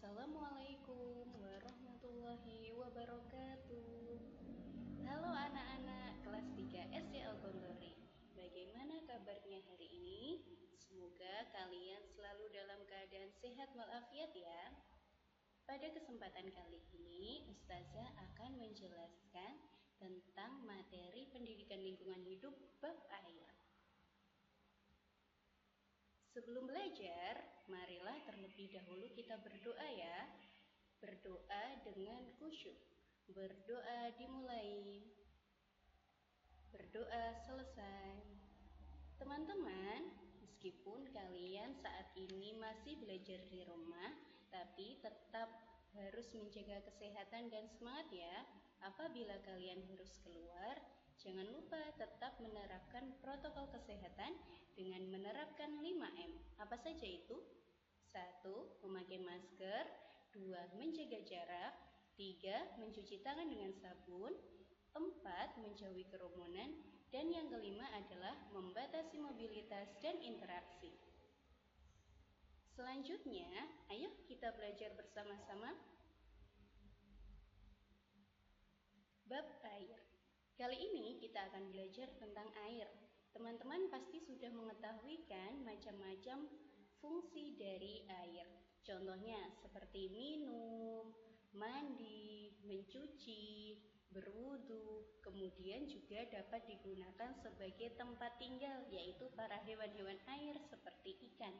Assalamualaikum warahmatullahi wabarakatuh. Halo anak-anak kelas 3 SD Al-Gondori. Bagaimana kabarnya hari ini? Semoga kalian selalu dalam keadaan sehat walafiat ya. Pada kesempatan kali ini, Ustazah akan menjelaskan tentang materi pendidikan lingkungan hidup bab air. Sebelum belajar, marilah terlebih dahulu kita berdoa ya. Berdoa dengan khusyuk. Berdoa dimulai. Berdoa selesai. Teman-teman, meskipun kalian saat ini masih belajar di rumah, tapi tetap harus menjaga kesehatan dan semangat ya. Apabila kalian harus keluar, jangan lupa tetap menerapkan protokol kesehatan dengan menerapkan 5M. Apa saja itu? 1. Memakai masker. 2. Menjaga jarak. 3. Mencuci tangan dengan sabun. 4. Menjauhi kerumunan. Dan yang kelima adalah membatasi mobilitas dan interaksi. Selanjutnya, ayo kita belajar bersama-sama bab air. Kali ini kita akan belajar tentang air. Teman-teman pasti sudah mengetahui kan macam-macam fungsi dari air. Contohnya seperti minum, mandi, mencuci, berwudu, kemudian juga dapat digunakan sebagai tempat tinggal, yaitu para hewan-hewan air seperti ikan.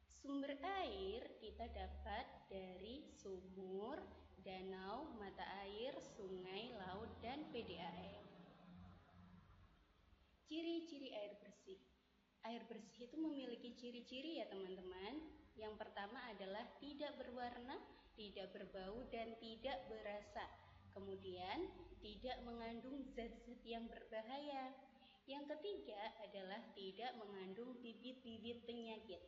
Sumber air kita dapat dari sumur, danau, mata air, sungai, laut, dan PDAM. Ciri-ciri air bersih. Air bersih itu memiliki ciri-ciri ya teman-teman. Yang pertama adalah tidak berwarna, tidak berbau, dan tidak berasa. Kemudian tidak mengandung zat-zat yang berbahaya. Yang ketiga adalah tidak mengandung bibit-bibit penyakit.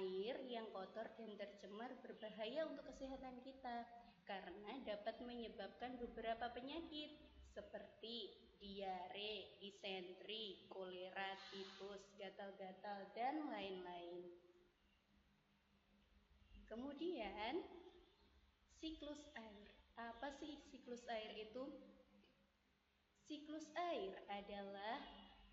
Air yang kotor dan tercemar berbahaya untuk kesehatan kita karena dapat menyebabkan beberapa penyakit seperti diare, disentri, kolera, tipes, gatal-gatal, dan lain-lain. Kemudian, siklus air. Apa sih siklus air itu? Siklus air adalah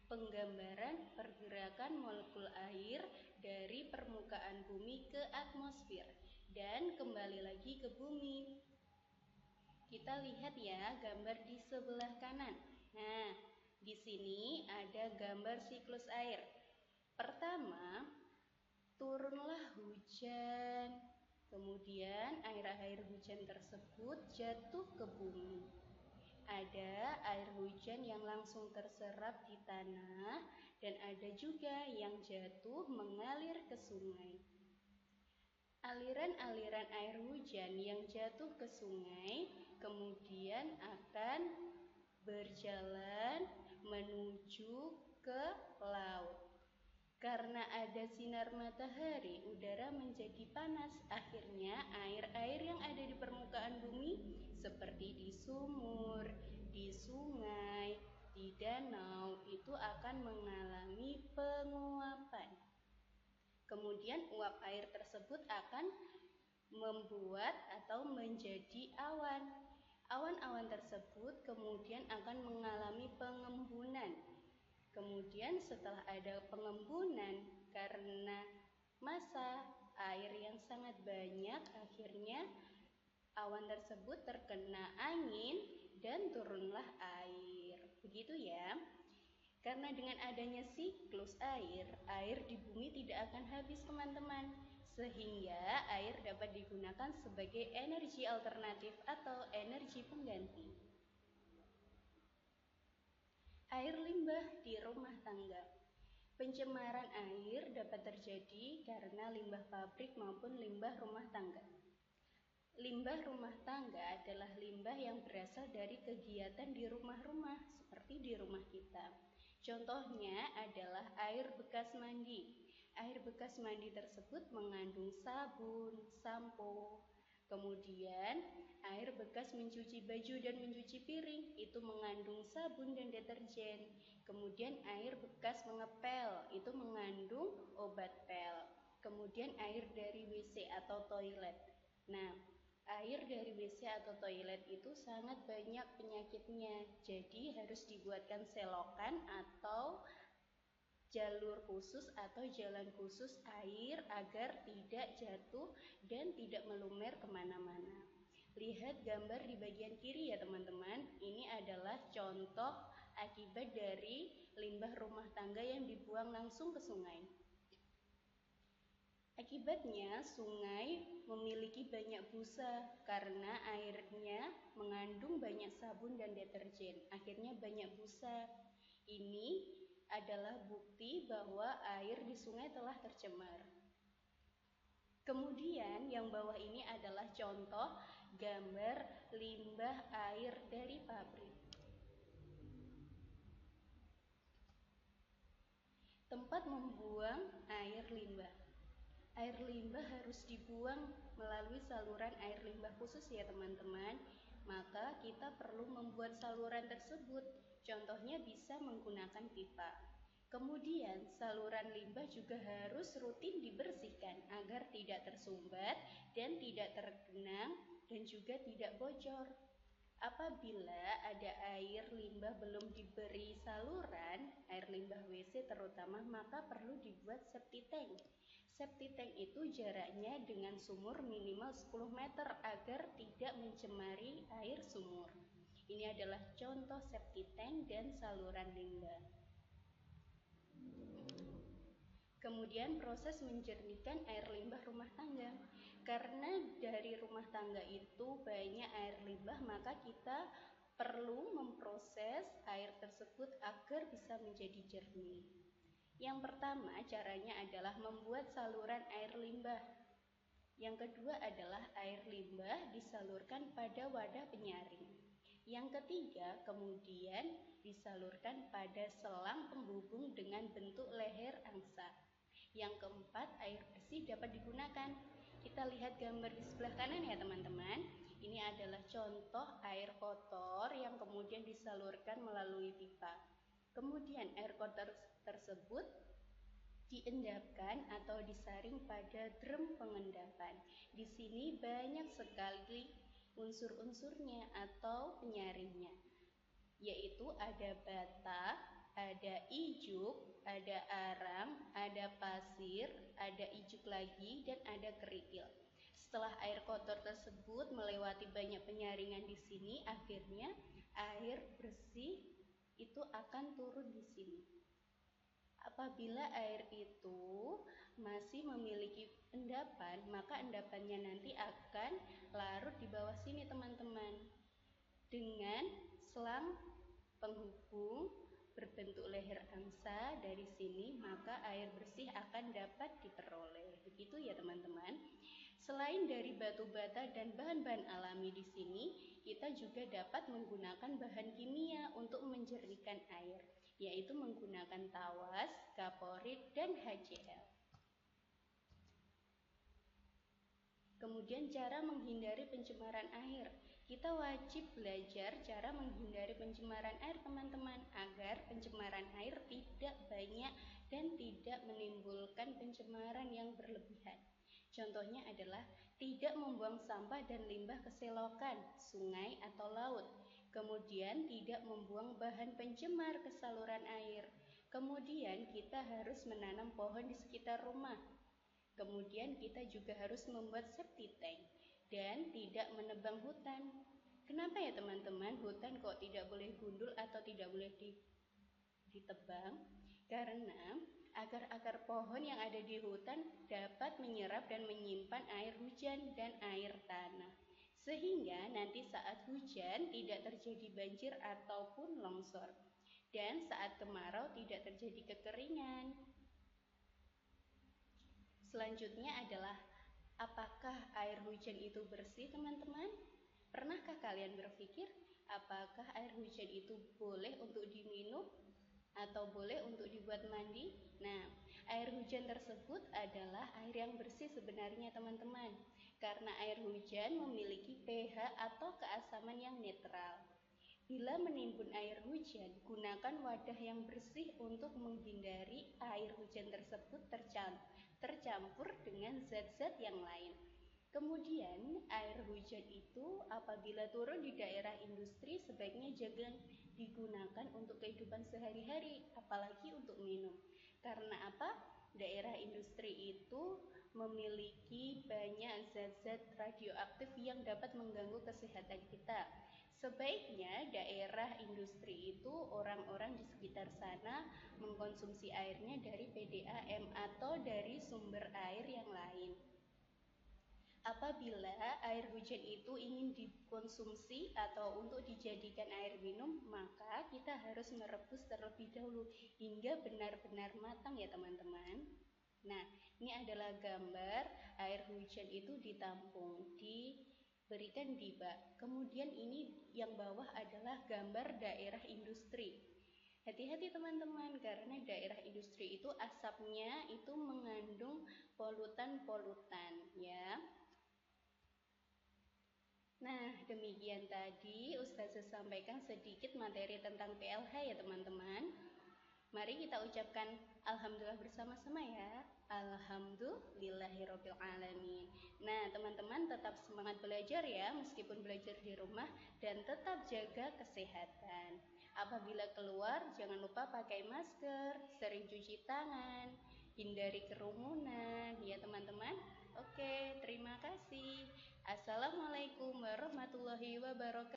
penggambaran pergerakan molekul air dari permukaan bumi ke atmosfer dan kembali lagi ke bumi. Kita lihat ya gambar di sebelah kanan. Nah, di sini ada gambar siklus air. Pertama, turunlah hujan. Kemudian air-air hujan tersebut jatuh ke bumi. Ada air hujan yang langsung terserap di tanah dan ada juga yang jatuh mengalir ke sungai. Aliran-aliran air hujan yang jatuh ke sungai kemudian akan berjalan menuju ke laut. Karena ada sinar matahari, udara menjadi panas. Akhirnya air-air yang ada di permukaan bumi seperti di sumur, di sungai, di danau itu akan mengalami penguapan. Kemudian uap air tersebut akan membuat atau menjadi awan. Awan-awan tersebut kemudian akan mengalami pengembunan. Kemudian setelah ada pengembunan karena massa air yang sangat banyak, akhirnya awan tersebut terkena angin dan turunlah air. Begitu ya. Karena dengan adanya siklus air, air di bumi tidak akan habis teman-teman. Sehingga air dapat digunakan sebagai energi alternatif atau energi pengganti. Air limbah di rumah tangga. Pencemaran air dapat terjadi karena limbah pabrik maupun limbah rumah tangga. Limbah rumah tangga adalah limbah yang berasal dari kegiatan di rumah-rumah, seperti di rumah kita. Contohnya adalah air bekas mandi. Air bekas mandi tersebut mengandung sabun, sampo. Kemudian, air bekas mencuci baju dan mencuci piring itu mengandung sabun dan deterjen. Kemudian, air bekas mengepel itu mengandung obat pel. Kemudian air dari WC atau toilet. Nah, air dari WC atau toilet itu sangat banyak penyakitnya. Jadi harus dibuatkan selokan atau jalur khusus atau jalan khusus air agar tidak jatuh dan tidak melumer kemana-mana. Lihat gambar di bagian kiri ya teman-teman. Ini adalah contoh akibat dari limbah rumah tangga yang dibuang langsung ke sungai. Akibatnya, sungai memiliki banyak busa karena airnya mengandung banyak sabun dan deterjen. Akhirnya banyak busa. Ini adalah bukti bahwa air di sungai telah tercemar. Kemudian yang bawah ini adalah contoh gambar limbah air dari pabrik. Tempat membuang air limbah. Air limbah harus dibuang melalui saluran air limbah khusus ya teman-teman. Maka kita perlu membuat saluran tersebut. Contohnya bisa menggunakan pipa. Kemudian saluran limbah juga harus rutin dibersihkan agar tidak tersumbat dan tidak tergenang dan juga tidak bocor. Apabila ada air limbah belum diberi saluran, air limbah WC terutama, maka perlu dibuat septic tank. Septic tank itu jaraknya dengan sumur minimal 10 meter agar tidak mencemari air sumur. Ini adalah contoh septic tank dan saluran limbah. Kemudian proses menjernihkan air limbah rumah tangga. Karena dari rumah tangga itu banyak air limbah, maka kita perlu memproses air tersebut agar bisa menjadi jernih. Yang pertama caranya adalah membuat saluran air limbah. Yang kedua adalah air limbah disalurkan pada wadah penyaring. Yang ketiga kemudian disalurkan pada selang penghubung dengan bentuk leher angsa. Yang keempat, air bersih dapat digunakan. Kita lihat gambar di sebelah kanan ya teman-teman. Ini adalah contoh air kotor yang kemudian disalurkan melalui pipa. Kemudian air kotor tersebut diendapkan atau disaring pada drum pengendapan. Di sini banyak sekali unsur-unsurnya atau penyaringnya, yaitu ada bata, ada ijuk, ada arang, ada pasir, ada ijuk lagi, dan ada kerikil. Setelah air kotor tersebut melewati banyak penyaringan di sini, akhirnya air bersih itu akan turun di sini. Apabila air itu masih memiliki endapan, maka endapannya nanti akan larut di bawah sini teman-teman. Dengan selang penghubung berbentuk leher angsa dari sini, maka air bersih akan dapat diperoleh. Begitu ya teman-teman. Selain dari batu bata dan bahan-bahan alami di sini, kita juga dapat menggunakan bahan kimia untuk menjernihkan air, yaitu menggunakan tawas, kaporit, dan HCl. Kemudian cara menghindari pencemaran air. Kita wajib belajar cara menghindari pencemaran air teman-teman, agar pencemaran air tidak banyak dan tidak menimbulkan pencemaran yang berlebihan. Contohnya adalah tidak membuang sampah dan limbah ke selokan, sungai, atau laut. Kemudian tidak membuang bahan pencemar ke saluran air. Kemudian kita harus menanam pohon di sekitar rumah. Kemudian kita juga harus membuat septic tank dan tidak menebang hutan. Kenapa ya teman-teman hutan kok tidak boleh gundul atau tidak boleh ditebang? Karena akar-akar pohon yang ada di hutan dapat menyerap dan menyimpan air hujan dan air tanah, sehingga nanti saat hujan tidak terjadi banjir ataupun longsor, dan saat kemarau tidak terjadi kekeringan. Selanjutnya adalah apakah air hujan itu bersih teman-teman? Pernahkah kalian berpikir apakah air hujan itu boleh untuk diminum atau boleh untuk dibuat mandi? Nah, air hujan tersebut adalah air yang bersih sebenarnya teman-teman, karena air hujan memiliki pH atau keasaman yang netral. Bila menimbun air hujan, gunakan wadah yang bersih untuk menghindari air hujan tersebut tercampur dengan zat-zat yang lain. Kemudian air hujan itu apabila turun di daerah industri sebaiknya jangan digunakan untuk kehidupan sehari-hari, apalagi untuk minum. Karena apa? Daerah industri itu memiliki banyak zat-zat radioaktif yang dapat mengganggu kesehatan kita. Sebaiknya daerah industri itu orang-orang di sekitar sana mengkonsumsi airnya dari PDAM atau dari sumber air yang lain. Apabila air hujan itu ingin dikonsumsi atau untuk dijadikan air minum, maka kita harus merebus terlebih dahulu hingga benar-benar matang ya teman-teman. Nah, ini adalah gambar air hujan itu ditampung, diberikan di bak. Kemudian ini yang bawah adalah gambar daerah industri. Hati-hati teman-teman, karena daerah industri itu asapnya itu mengandung polutan-polutan ya. Nah, demikian tadi Ustazah sampaikan sedikit materi tentang PLH ya teman-teman. Mari kita ucapkan Alhamdulillah bersama-sama ya. Alhamdulillahirrabbilalamin. Nah, teman-teman tetap semangat belajar ya, meskipun belajar di rumah, dan tetap jaga kesehatan. Apabila keluar, jangan lupa pakai masker, sering cuci tangan, hindari kerumunan ya teman-teman. Oke, terima kasih. Assalamualaikum warahmatullahi wabarakatuh.